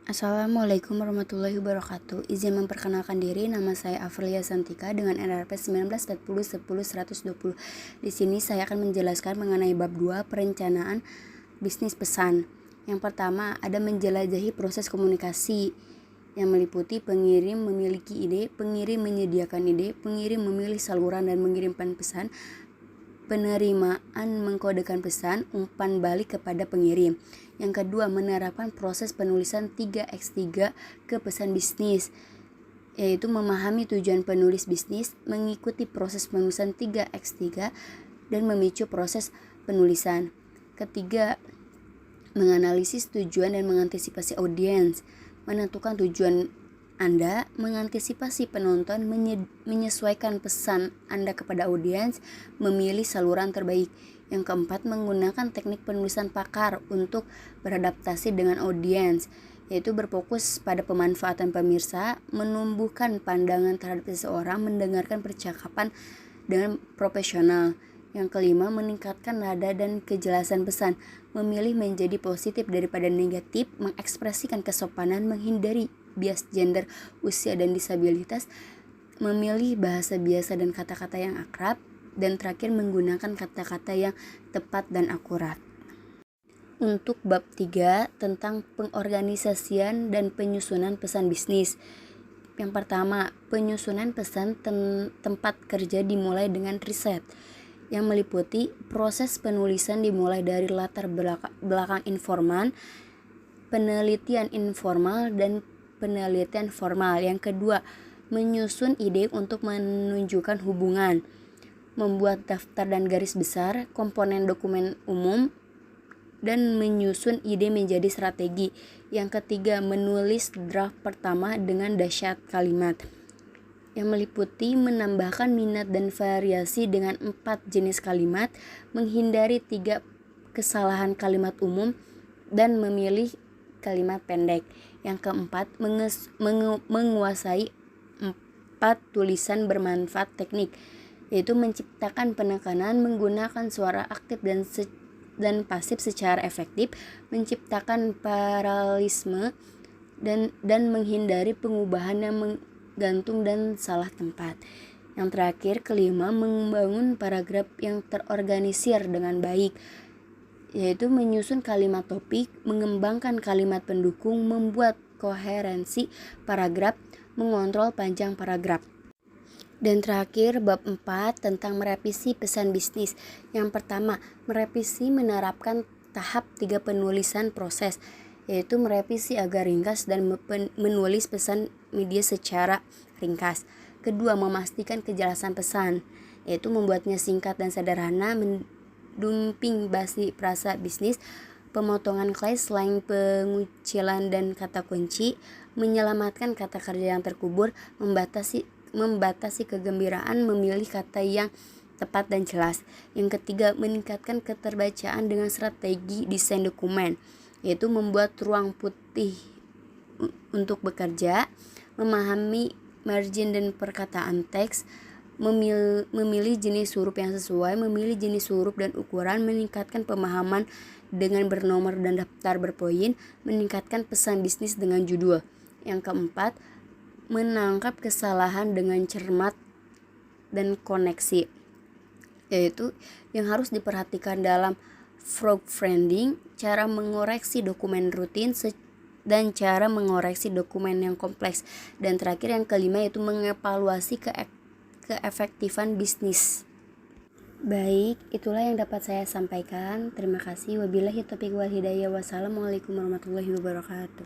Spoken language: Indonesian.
Assalamualaikum warahmatullahi wabarakatuh. Izin memperkenalkan diri, nama saya Afrilia Santika dengan NRP 1940100120. Di sini saya akan menjelaskan mengenai bab 2 perencanaan bisnis pesan. Yang pertama, ada menjelajahi proses komunikasi yang meliputi pengirim memiliki ide, pengirim menyediakan ide, pengirim memilih saluran dan mengirimkan pesan, penerimaan mengkodekan pesan, umpan balik kepada pengirim. Yang kedua, menerapkan proses penulisan 3x3 ke pesan bisnis, yaitu memahami tujuan penulis bisnis, mengikuti proses penulisan 3x3, dan memicu proses penulisan. Ketiga, menganalisis tujuan dan mengantisipasi audiens, menentukan tujuan Anda, mengantisipasi penonton, menyesuaikan pesan Anda kepada audiens, memilih saluran terbaik. Yang keempat, menggunakan teknik penulisan pakar untuk beradaptasi dengan audiens, yaitu berfokus pada pemanfaatan pemirsa, menumbuhkan pandangan terhadap seseorang, mendengarkan percakapan dengan profesional. Yang kelima, meningkatkan nada dan kejelasan pesan, memilih menjadi positif daripada negatif, mengekspresikan kesopanan, menghindari bias gender, usia, dan disabilitas, memilih bahasa biasa dan kata-kata yang akrab, dan terakhir menggunakan kata-kata yang tepat dan akurat. Untuk bab 3 tentang pengorganisasian dan penyusunan pesan bisnis. Yang pertama, penyusunan pesan tempat kerja dimulai dengan riset, yang meliputi proses penulisan dimulai dari latar belakang informan, penelitian informal, dan penelitian formal. Yang kedua, menyusun ide untuk menunjukkan hubungan, membuat daftar dan garis besar, komponen dokumen umum, dan menyusun ide menjadi strategi. Yang ketiga, menulis draft pertama dengan dahsyat kalimat, yang meliputi menambahkan minat dan variasi dengan 4 jenis kalimat, menghindari 3 kesalahan kalimat umum, dan memilih kalimat pendek. Yang keempat, menguasai 4 tulisan bermanfaat teknik, yaitu menciptakan penekanan, menggunakan suara aktif dan pasif secara efektif, menciptakan paralelisme, dan menghindari pengubahan yang menggantung dan salah tempat. Yang terakhir, kelima, membangun paragraf yang terorganisir dengan baik, yaitu menyusun kalimat topik, mengembangkan kalimat pendukung, membuat koherensi paragraf, mengontrol panjang paragraf. Dan terakhir, bab 4 tentang merevisi pesan bisnis. Yang pertama, merevisi menerapkan tahap 3 penulisan proses, yaitu merevisi agar ringkas dan menulis pesan media secara ringkas. Kedua, memastikan kejelasan pesan, yaitu membuatnya singkat dan sederhana, mendumping basi frasa bisnis, pemotongan clause, slang, pengucilan, dan kata kunci, menyelamatkan kata kerja yang terkubur, membatasi kegembiraan, memilih kata yang tepat dan jelas. Yang ketiga, meningkatkan keterbacaan dengan strategi desain dokumen, yaitu membuat ruang putih untuk bekerja, memahami margin dan perkataan teks, memilih jenis huruf yang sesuai, memilih jenis huruf dan ukuran, meningkatkan pemahaman dengan bernomor dan daftar berpoin, meningkatkan pesan bisnis dengan judul. Yang keempat, menangkap kesalahan dengan cermat dan koneksi, yaitu yang harus diperhatikan dalam proofreading, cara mengoreksi dokumen rutin, dan cara mengoreksi dokumen yang kompleks. Dan terakhir, yang kelima, yaitu mengevaluasi keefektifan bisnis. Baik, itulah yang dapat saya sampaikan. Terima kasih. Wabillahi taufiq wal hidayah. Wassalamualaikum warahmatullahi wabarakatuh.